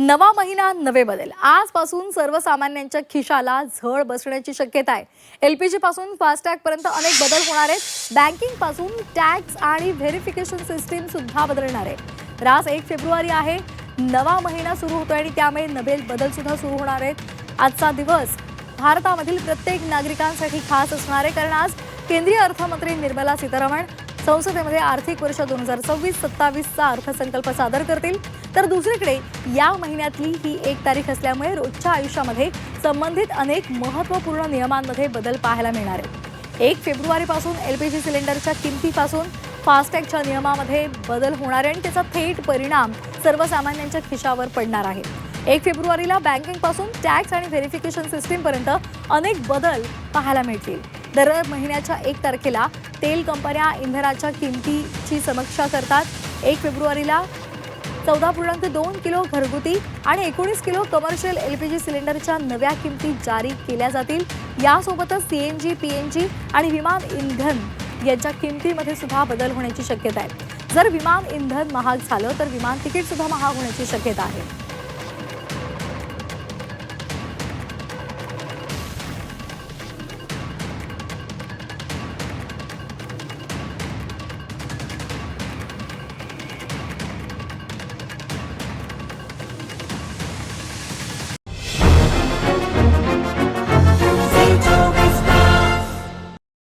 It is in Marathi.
नवा महिना नवे बदल। आजपासून सर्वसामान्यांच्या खिशाला झळ बसण्याची शक्यता आहे। एलपीजी पासून फास्टॅग पर्यंत अनेक बदल होणार आहेत। बँकिंग पासून टॅक्स आणि व्हेरिफिकेशन सिस्टीम सुद्धा बदलणार आहे। आज 1 फेब्रुवारी आहे, नवा महिना सुरू होतोय आणि त्यामुळे नवे बदल सुद्धा सुरू होणार आहेत। आजचा दिवस भारतामधील प्रत्येक नागरिकांसाठी खास असणार आहे, कारण आज केंद्रीय अर्थमंत्री निर्मला सीतारामन संसदेमध्ये आर्थिक वर्ष 2026-27 चा अर्थसंकल्प सादर करतील। तर दुसरीकडे या महिन्यातली ही 1 तारीख असल्यामुळे रोजच्या आयुष्यामध्ये संबंधित अनेक महत्त्वपूर्ण नियमांमध्ये बदल पाहायला मिळणार आहेत। 1 फेब्रुवारीपासून एलपीजी सिलेंडरच्या किमतीपासून फास्टॅगच्या नियमामध्ये बदल होणार आहे आणि त्याचा थेट परिणाम सर्वसामान्यांच्या खिशावर पडणार आहे। 1 फेब्रुवारीला बँकिंग पासून टॅक्स आणि व्हेरिफिकेशन सिस्टीम पर्यंत अनेक बदल पाहायला मिळतील। दर महिन्याच्या 1 तारखेला तेल कंपन्या इंधनाच्या किमतीची समीक्षा करतात। 1 फेब्रुवारीला 14.2 किलो घरगुती आणि 19 किलो कमर्शियल एलपीजी सिलेंडरच्या नव्या किमती जारी केल्या जातील। यासोबतच सीएनजी, पीएनजी आणि विमान इंधन यांच्या किमतीमध्ये सुद्धा बदल होण्याची शक्यता आहे। जर विमान इंधन महाग झालं तर विमान तिकीट सुद्धा महाग होण्याची शक्यता आहे।